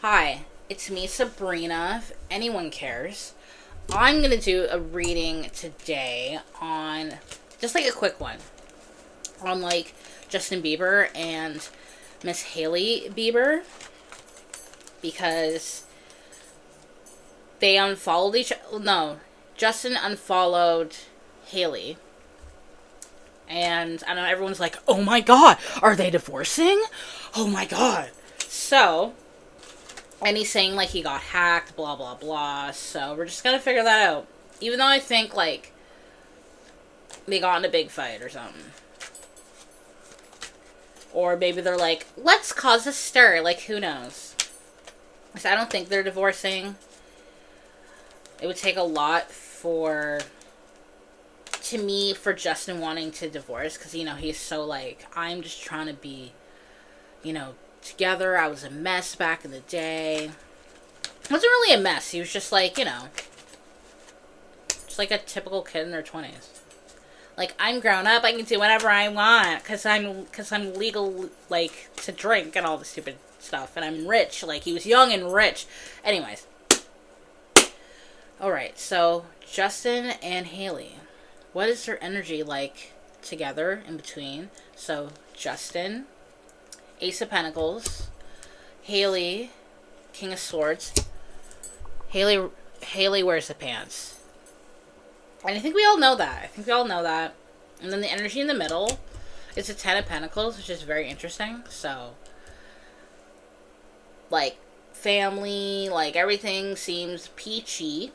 Hi, it's me, Sabrina, if anyone cares. I'm going to do a reading today on, just like a quick one, on like Justin Bieber and Miss Hailey Bieber, because they unfollowed each other. No, Justin unfollowed Hailey. And I know everyone's like, oh my god, are they divorcing? Oh my god. So, and he's saying like he got hacked, blah blah blah. So we're just gonna figure that out. Even though I think like they got in a big fight or something. Or maybe they're like, let's cause a stir. Like, who knows? So I don't think they're divorcing. It would take a lot for Justin wanting to divorce. Because, he's so like, I'm just trying to be, together. I was a mess back in the day. It wasn't really a mess. He was just like, just like a typical kid in their 20s. Like, I'm grown up, I can do whatever I want, cause I'm legal, like, to drink and all the stupid stuff, and I'm rich, like, he was young and rich. Anyways. Alright, so, Justin and Hailey. What is their energy like together, in between? So, Justin, Ace of Pentacles, Hailey, King of Swords. Hailey wears the pants. And I think we all know that. And then the energy in the middle is a Ten of Pentacles, which is very interesting. So, like, family, like, everything seems peachy.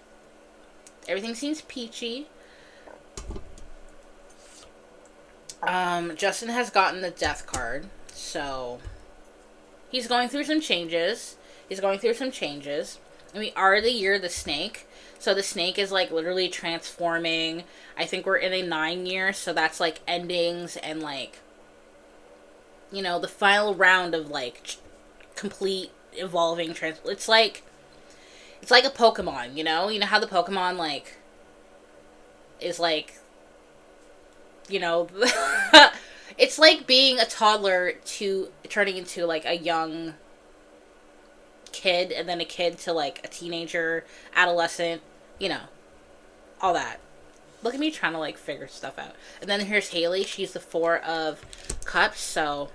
Justin has gotten the Death card. So, he's going through some changes. And we are the year of the snake. So the snake is like literally transforming. I think we're in a 9 year, so that's like endings and like, the final round of like complete evolving It's like a Pokemon, you know how the Pokemon like is like, it's like being a toddler to turning into like a young kid, and then a kid to like a teenager, adolescent, all that. Look at me trying to like figure stuff out. And then here's Hailey. She's the Four of Cups. So,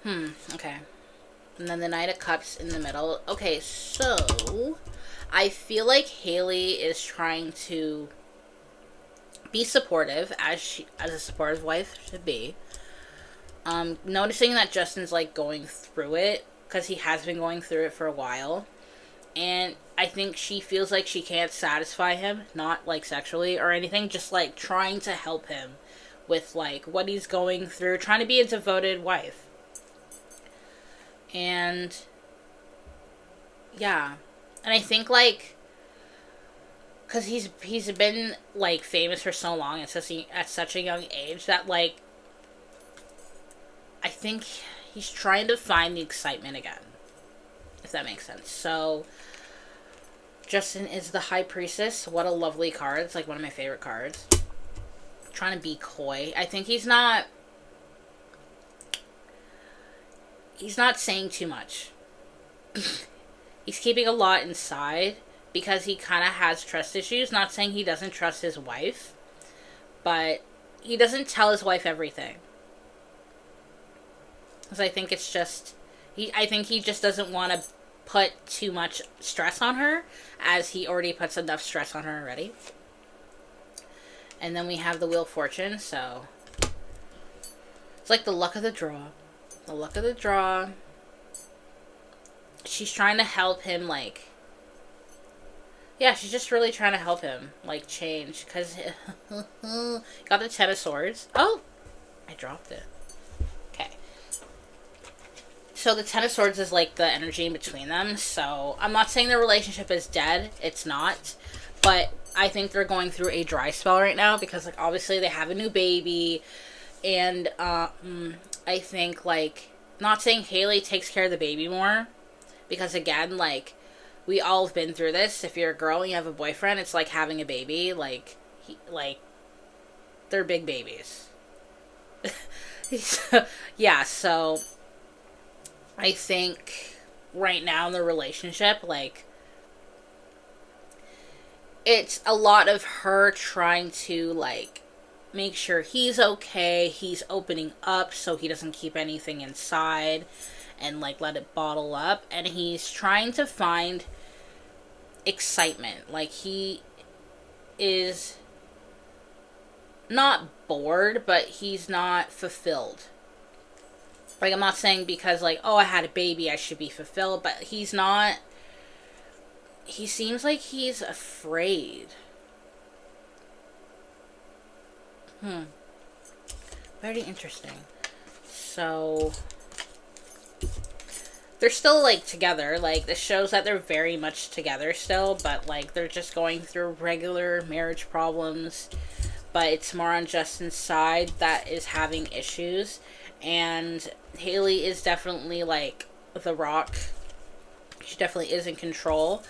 okay. And then the Knight of Cups in the middle. Okay, so I feel like Hailey is trying to be supportive, as a supportive wife should be. Noticing that Justin's like going through it, because he has been going through it for a while. And I think she feels like she can't satisfy him, not like sexually or anything, just like trying to help him with like what he's going through, trying to be a devoted wife. And yeah. And I think like, because he's been like famous for so long at such a young age, that like I think he's trying to find the excitement again, if that makes sense. So, Justin is the High Priestess. What a lovely card. It's like one of my favorite cards. Trying to be coy. I think he's not saying too much. He's keeping a lot inside because he kind of has trust issues. Not saying he doesn't trust his wife, but he doesn't tell his wife everything. Because I think it's just, I think he just doesn't want to put too much stress on her, as he already puts enough stress on her already. And then we have the Wheel of Fortune, so it's like the luck of the draw. She's trying to help him, like, yeah, she's just really trying to help him, like, change, because got the Ten of Swords. Oh, I dropped it. So the Ten of Swords is like the energy in between them. So I'm not saying their relationship is dead. It's not. But I think they're going through a dry spell right now, because like obviously they have a new baby. And I think like, not saying Hailey takes care of the baby more, because again, like, we all have been through this. If you're a girl and you have a boyfriend, it's like having a baby. Like, they're big babies. Yeah, so I think right now in the relationship, like, it's a lot of her trying to, like, make sure he's okay, he's opening up so he doesn't keep anything inside and, like, let it bottle up, and he's trying to find excitement. Like, he is not bored, but he's not fulfilled. Like, I'm not saying because, like, oh, I had a baby, I should be fulfilled, but he's not. He seems like he's afraid. Very interesting. So, they're still, like, together. Like, this shows that they're very much together still, but, like, they're just going through regular marriage problems. But it's more on Justin's side that is having issues. And Hailey is definitely, like, the rock. She definitely is in control.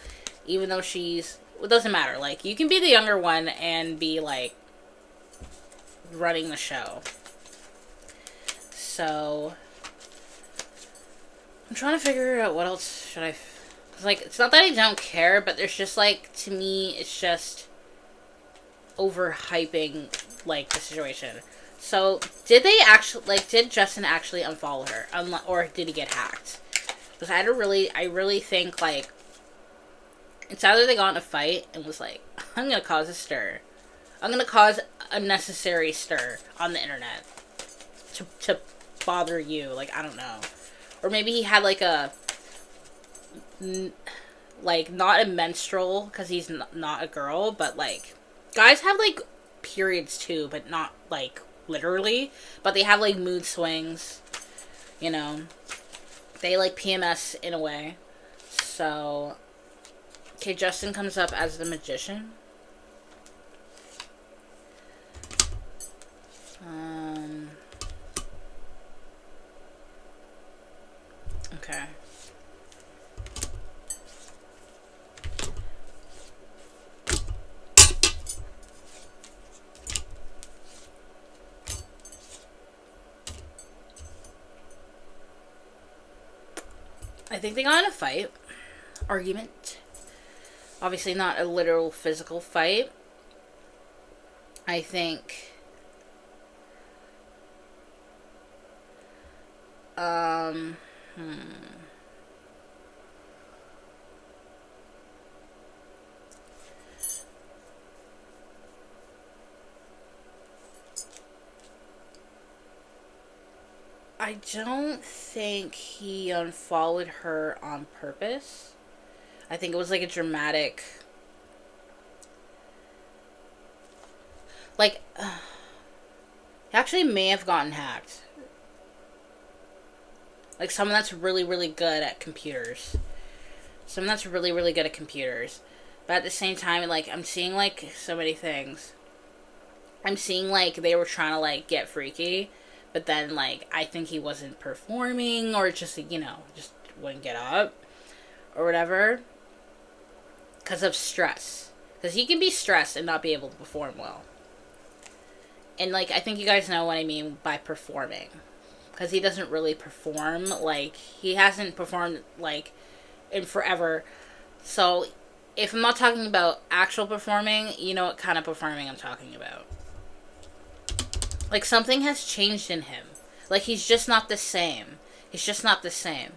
Even though she's... It doesn't matter. Like, you can be the younger one and be, like, running the show. So... I'm trying to figure out what else should I... Like, it's not that I don't care, but there's just, like, to me, it's just overhyping, like, the situation. So, did they actually, like, did Justin actually unfollow her? Or did he get hacked? Because I really think, like, it's either they got in a fight and was like, I'm gonna cause a stir. I'm gonna cause a necessary stir on the internet. To bother you. Like, I don't know. Or maybe he had, like, a... Like, not a menstrual, because he's not a girl, but, like... Guys have, like, periods, too, but not, like, literally. But they have, like, mood swings. You know. They, like, PMS in a way. So... Okay, Justin comes up as the magician. Okay. I think they got in a fight. Argument. Obviously not a literal physical fight. I think... I don't think he unfollowed her on purpose. I think it was like a dramatic... Like, he actually may have gotten hacked. Like, someone that's really, really good at computers. Someone that's really, really good at computers. But at the same time, like, I'm seeing, like, so many things. I'm seeing, like, they were trying to, like, get freaky. But then, like, I think he wasn't performing. Or just, you know, just wouldn't get up. Or whatever. Because of stress. Because he can be stressed and not be able to perform well. And, like, I think you guys know what I mean by performing. Because he doesn't really perform. Like, he hasn't performed, like, in forever. So, if I'm not talking about actual performing, you know what kind of performing I'm talking about. Like, something has changed in him. Like, he's just not the same. He's just not the same.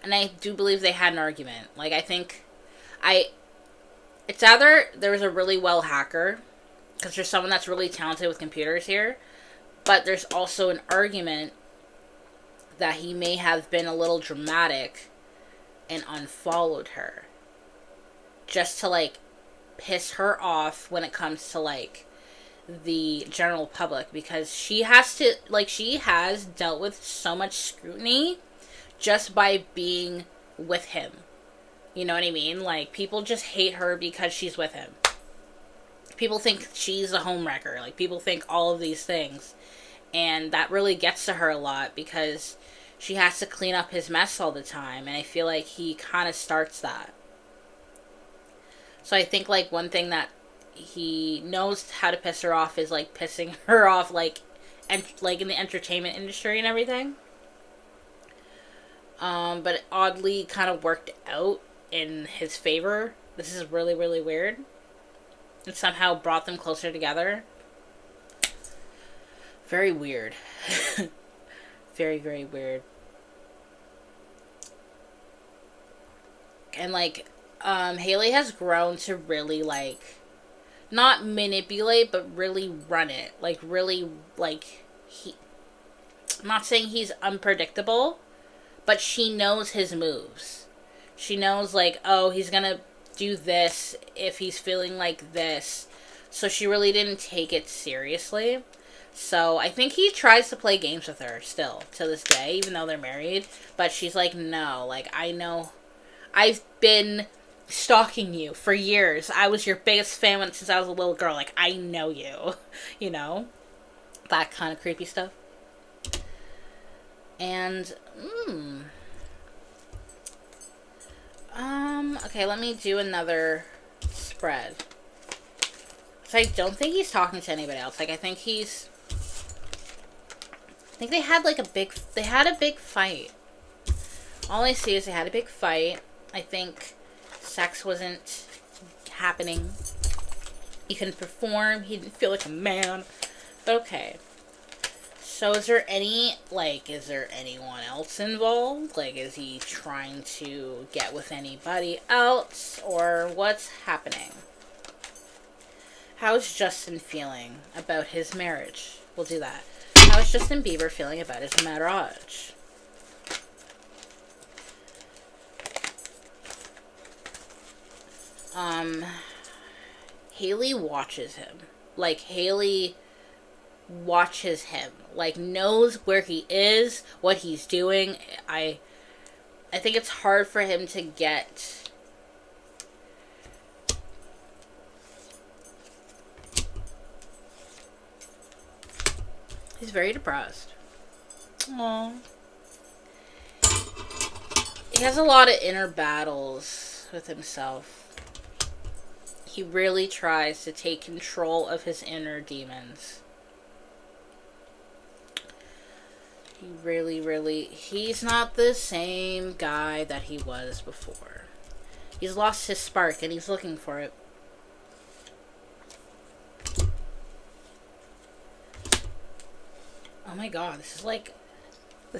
And I do believe they had an argument. Like, I think... It's either there's a really well hacker, because there's someone that's really talented with computers here, but there's also an argument that he may have been a little dramatic and unfollowed her. Just to, like, piss her off when it comes to, like, the general public, because she has to, like, she has dealt with so much scrutiny just by being with him. You know what I mean? Like, people just hate her because she's with him. People think she's a homewrecker. Like, people think all of these things. And that really gets to her a lot because she has to clean up his mess all the time. And I feel like he kind of starts that. So I think, like, one thing that he knows how to piss her off is, like, pissing her off, like, like in the entertainment industry and everything. But it oddly kind of worked out in his favor. This is really, really weird. It somehow brought them closer together. Very weird. Very, very weird. And, like, Hailey has grown to really, like, not manipulate, but really run it. Like, really, like, I'm not saying he's unpredictable, but she knows his moves. She knows, like, oh, he's gonna do this if he's feeling like this. So she really didn't take it seriously. So I think he tries to play games with her still to this day, even though they're married. But she's like, no, like, I know. I've been stalking you for years. I was your biggest fan since I was a little girl. Like, I know you. You know? That kind of creepy stuff. And, okay, let me do another spread. So I don't think he's talking to anybody else. Like, I think they had, like, they had a big fight. All I see is they had a big fight. I think sex wasn't happening. He couldn't perform. He didn't feel like a man. But okay. So is there anyone else involved? Like, is he trying to get with anybody else? Or what's happening? How's Justin feeling about his marriage? We'll do that. How is Justin Bieber feeling about his marriage? Hailey watches him. Like, Hailey watches him. Like, knows where he is, what he's doing. I think it's hard for him to get... He's very depressed. Aww. He has a lot of inner battles with himself. He really tries to take control of his inner demons. He really... He's not the same guy that he was before. He's lost his spark and he's looking for it. Oh my god, this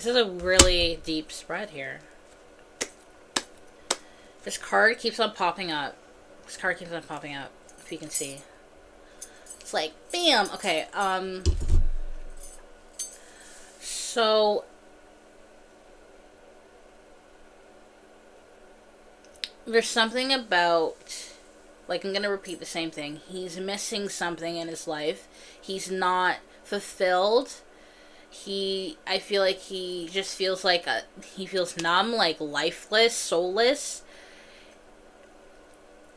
is a really deep spread here. This card keeps on popping up. If you can see. It's like, bam! Okay, so... There's something about... Like, I'm gonna repeat the same thing. He's missing something in his life. He's not fulfilled. I feel like he just feels like he feels numb, like lifeless, soulless.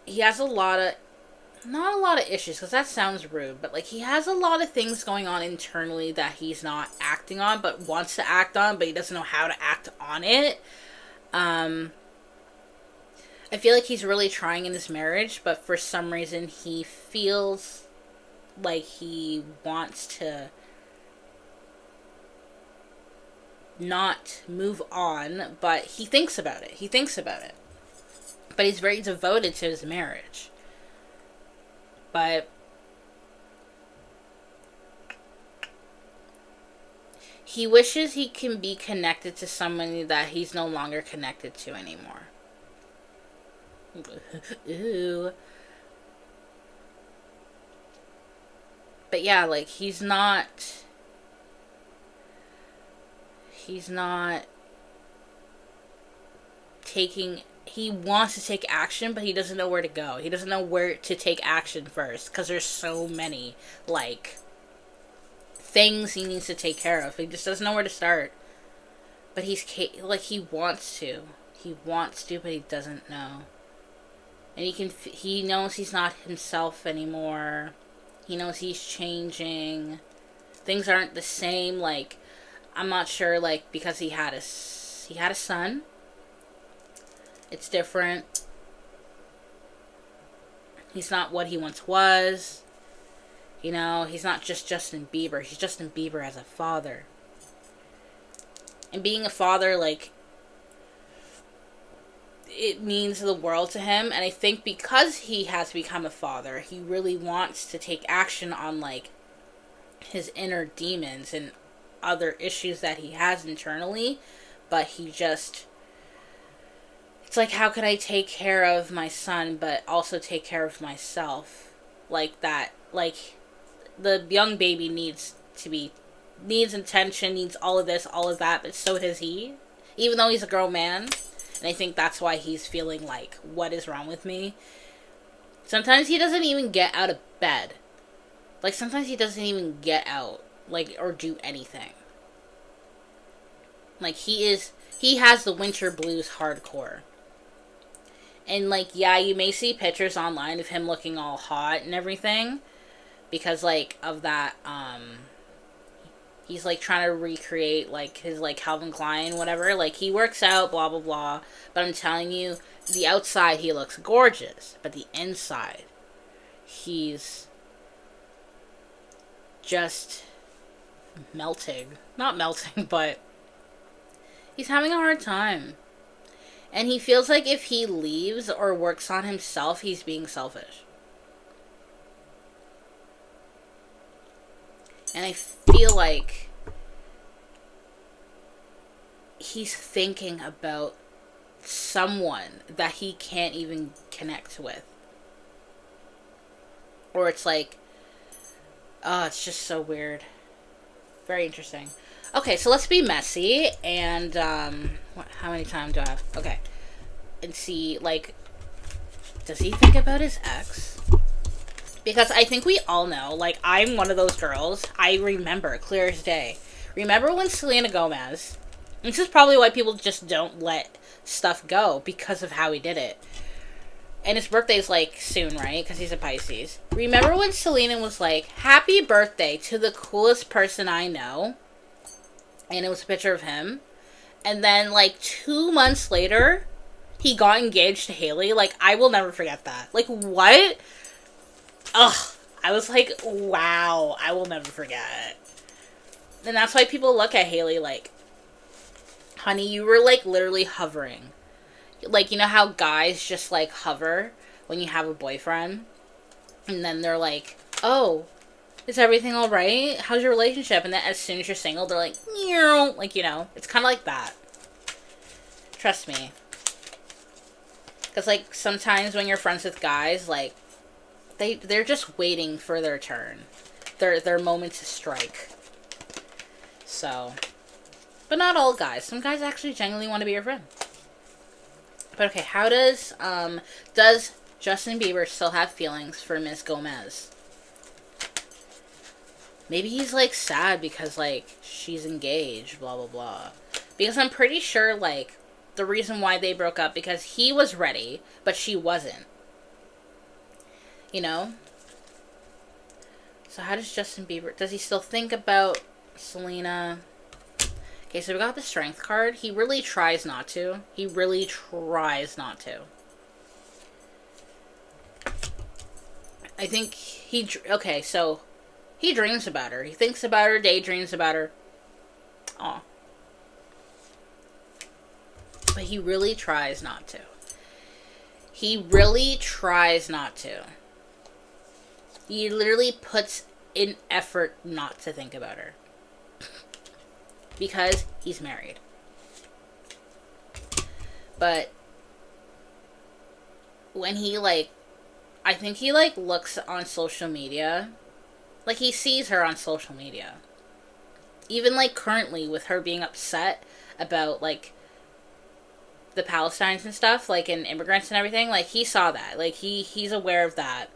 He has not a lot of issues, because that sounds rude, but, like, he has a lot of things going on internally that he's not acting on, but wants to act on, but he doesn't know how to act on it. I feel like he's really trying in his marriage, but for some reason he feels like he wants to not move on, but he thinks about it. But he's very devoted to his marriage. But he wishes he can be connected to somebody that he's no longer connected to anymore. Ooh. But yeah, like, he's not taking... He wants to take action, but he doesn't know where to go. He doesn't know where to take action first, because there's so many, like, things he needs to take care of. He just doesn't know where to start. But he wants to. He wants to, but he doesn't know. And he knows he's not himself anymore. He knows he's changing. Things aren't the same. Like, I'm not sure, like, because he had a son. It's different. He's not what he once was. You know, he's not just Justin Bieber. He's Justin Bieber as a father. And being a father, like, it means the world to him. And I think because he has become a father, he really wants to take action on, like, his inner demons and other issues that he has internally. But he just... It's like, how could I take care of my son, but also take care of myself? Like that. Like, the young baby needs attention, needs all of this, all of that, but so does he. Even though he's a grown man. And I think that's why he's feeling like, what is wrong with me? Sometimes he doesn't even get out of bed. Like, sometimes he doesn't even get out, like, or do anything. Like, he has the winter blues hardcore. And, like, yeah, you may see pictures online of him looking all hot and everything. Because, like, of that, he's, like, trying to recreate, like, his, like, Calvin Klein, whatever. Like, he works out, blah, blah, blah. But I'm telling you, the outside, he looks gorgeous. But the inside, he's just melting. Not melting, but he's having a hard time. And he feels like if he leaves or works on himself, he's being selfish. And I feel like he's thinking about someone that he can't even connect with. Or it's like, oh, it's just so weird. Very interesting. Okay, so let's be messy, and, how many time do I have? Okay. And see, like, does he think about his ex? Because I think we all know, like, I'm one of those girls, I remember, clear as day. Remember when Selena Gomez, this is probably why people just don't let stuff go, because of how he did it. And his birthday's, like, soon, right? Because he's a Pisces. Remember when Selena was like, happy birthday to the coolest person I know? And it was a picture of him. And then, like, 2 months later, he got engaged to Hailey. Like, I will never forget that. Like, what? Ugh. I was like, wow. I will never forget it. And that's why people look at Hailey like, honey, you were, like, literally hovering. Like, you know how guys just, like, hover when you have a boyfriend? And then they're like, oh, is everything alright? How's your relationship? And then as soon as you're single, they're like, meow. Like, you know, it's kind of like that. Trust me. Because, like, sometimes when you're friends with guys, like, they're just waiting for their turn. Their moment to strike. So. But not all guys. Some guys actually genuinely want to be your friend. But okay, how does Justin Bieber still have feelings for Miss Gomez? Maybe he's, like, sad because, like, she's engaged, blah, blah, blah. Because I'm pretty sure, like, the reason why they broke up, because he was ready, but she wasn't. You know? So how does Justin Bieber... Does he still think about Selena? Okay, so we got the Strength card. He really tries not to. He really tries not to. I think he... Okay, so... He dreams about her. He thinks about her, daydreams about her. Aw. But he really tries not to. He really tries not to. He literally puts in effort not to think about her. Because he's married. But when he, like... I think he, like, looks on social media... Like, he sees her on social media. Even, like, currently, with her being upset about, like, the Palestinians and stuff, like, and immigrants and everything, like, he saw that. Like, he's aware of that.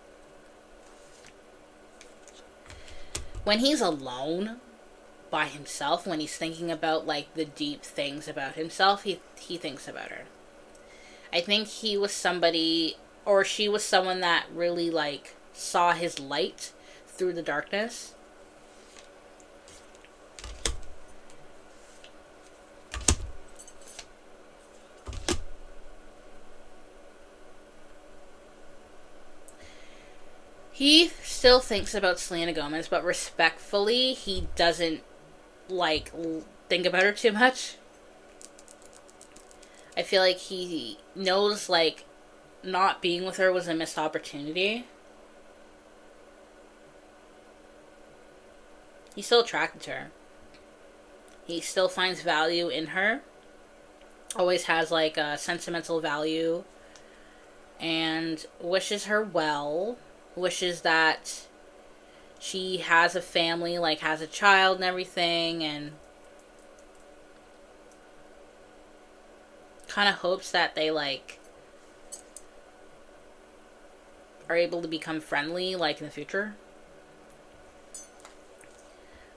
When he's alone by himself, when he's thinking about, like, the deep things about himself, he thinks about her. I think he was somebody, or she was someone that really, like, saw his light through the darkness. He still thinks about Selena Gomez, but respectfully, he doesn't, like, think about her too much. I feel like he knows, like, not being with her was a missed opportunity. He's still attracted to her. He still finds value in her. Always has, like, a sentimental value. And wishes her well. Wishes that she has a family, like, has a child and everything. And kind of hopes that they, like, are able to become friendly, like, in the future.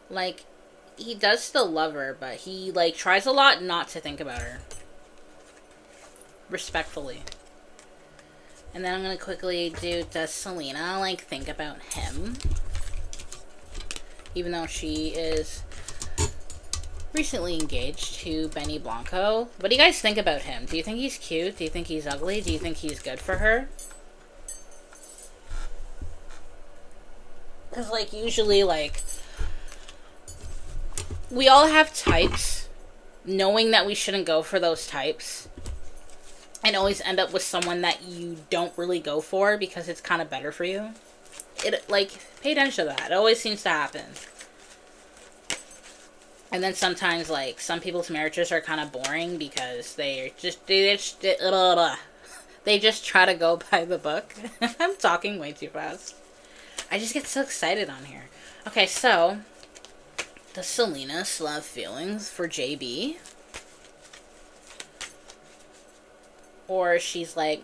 Like, he does still love her, but he, like, tries a lot not to think about her. Respectfully. And then I'm gonna quickly do, does Selena, like, think about him? Even though she is recently engaged to Benny Blanco. What do you guys think about him? Do you think he's cute? Do you think he's ugly? Do you think he's good for her? Because, like, usually, like, we all have types, knowing that we shouldn't go for those types, and always end up with someone that you don't really go for because it's kind of better for you. It, like, pay attention to that. It always seems to happen. And then sometimes, like, some people's marriages are kind of boring because they just try to go by the book. I'm talking way too fast. I just get so excited on here. Okay, so does Selena still have feelings for JB? Or she's like,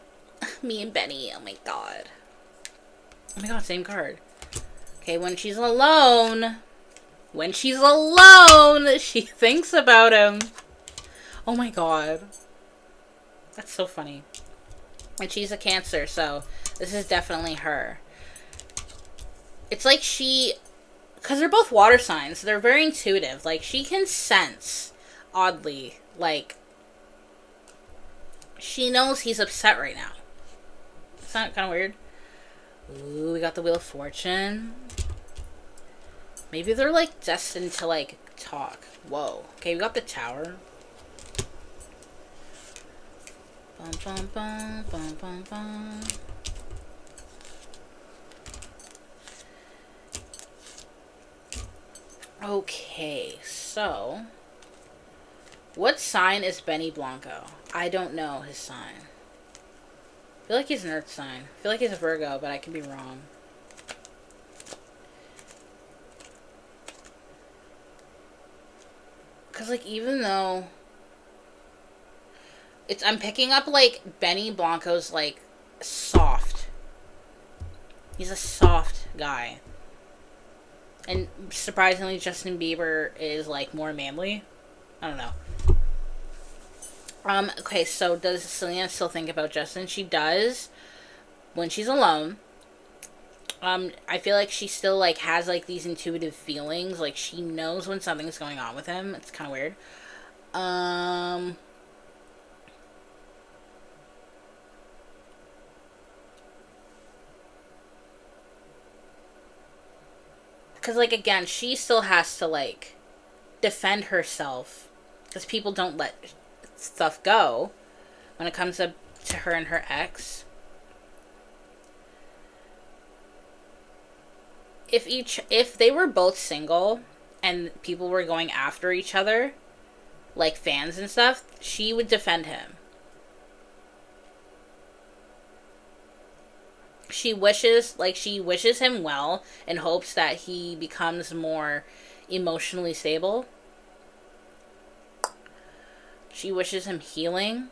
me and Benny, oh my god. Oh my god, same card. Okay, when she's alone, she thinks about him. Oh my god. That's so funny. And she's a Cancer, so this is definitely her. It's like she, because they're both water signs, they're very intuitive. Like, she can sense, oddly, like, she knows he's upset right now. It's not kind of weird? Ooh, we got the Wheel of Fortune. Maybe they're, like, destined to, like, talk. Whoa. Okay, we got the Tower. Bum, bum, bum, bum, bum, bum. Okay, so what sign is Benny Blanco? I don't know his sign. I feel like he's an Earth sign. I feel like he's a Virgo, but I could be wrong. Because, like, even though I'm picking up, like, Benny Blanco's, like, soft. He's a soft guy. And surprisingly, Justin Bieber is, like, more manly. I don't know. Okay, so does Selena still think about Justin? She does when she's alone. I feel like she still, like, has, like, these intuitive feelings. Like, she knows when something's going on with him. It's kind of weird. Because, like, again, she still has to, like, defend herself. Because people don't let stuff go when it comes to her and her ex. If they were both single and people were going after each other, like fans and stuff, she would defend him. She wishes him well and hopes that he becomes more emotionally stable. She wishes him healing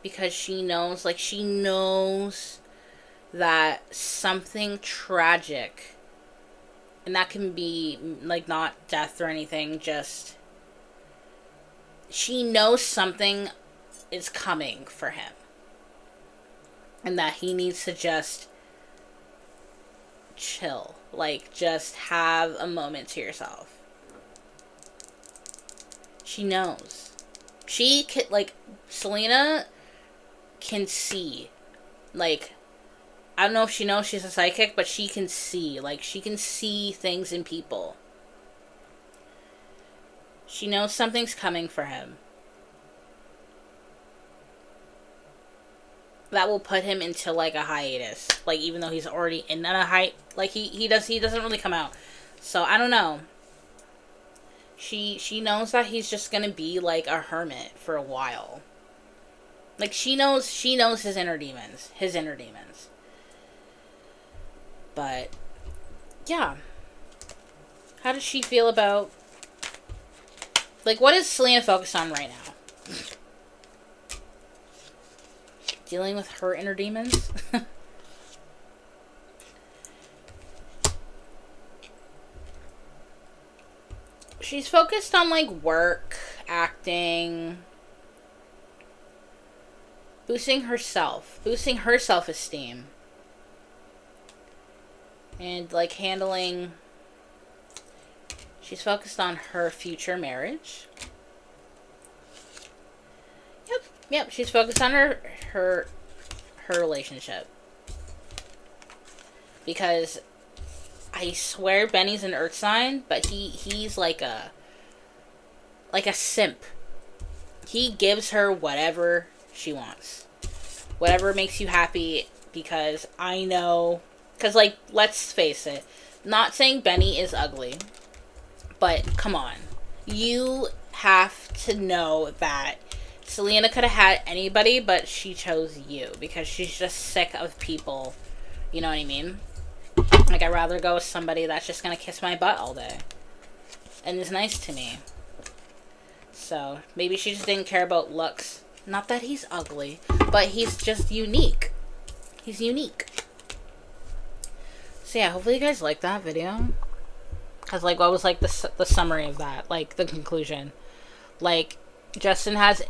because she knows that something tragic, and that can be, like, not death or anything, just she knows something is coming for him. And that he needs to just chill. Like, just have a moment to yourself. She knows. She can, like, Selena can see. Like, I don't know if she knows she's a psychic, but she can see. Like, she can see things in people. She knows something's coming for him. that will put him into like a hiatus. Like, even though he's already in a like he doesn't really come out. So I don't know. She knows that he's just gonna be like a hermit for a while. Like, she knows his inner demons. But yeah. How does she feel about, like, what is Selena focused on right now? Dealing with her inner demons? She's focused on, like, work, acting, boosting her self-esteem. And, like, handling... She's focused on her future marriage. Yep, she's focused on her relationship. Because I swear Benny's an earth sign, but he's like a simp. He gives her whatever she wants. Whatever makes you happy, because I know, because, like, let's face it, not saying Benny is ugly, but come on. You have to know that Selena could have had anybody, but she chose you because she's just sick of people. You know what I mean? Like, I'd rather go with somebody that's just gonna kiss my butt all day and is nice to me. So, maybe she just didn't care about looks. Not that he's ugly, but he's just unique. He's unique. So yeah, hopefully you guys liked that video. Because, like, what was, like, the summary of that? Like, the conclusion. Like, Justin has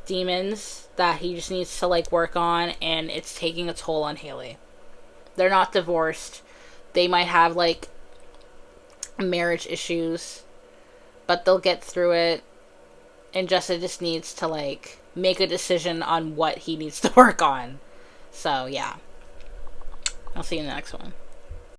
demons that he just needs to, like, work on, and it's taking a toll on Hailey. They're not divorced. They might have, like, marriage issues, but they'll get through it. And Justin just needs to, like, make a decision on what he needs to work on. So, yeah. I'll see you in the next one.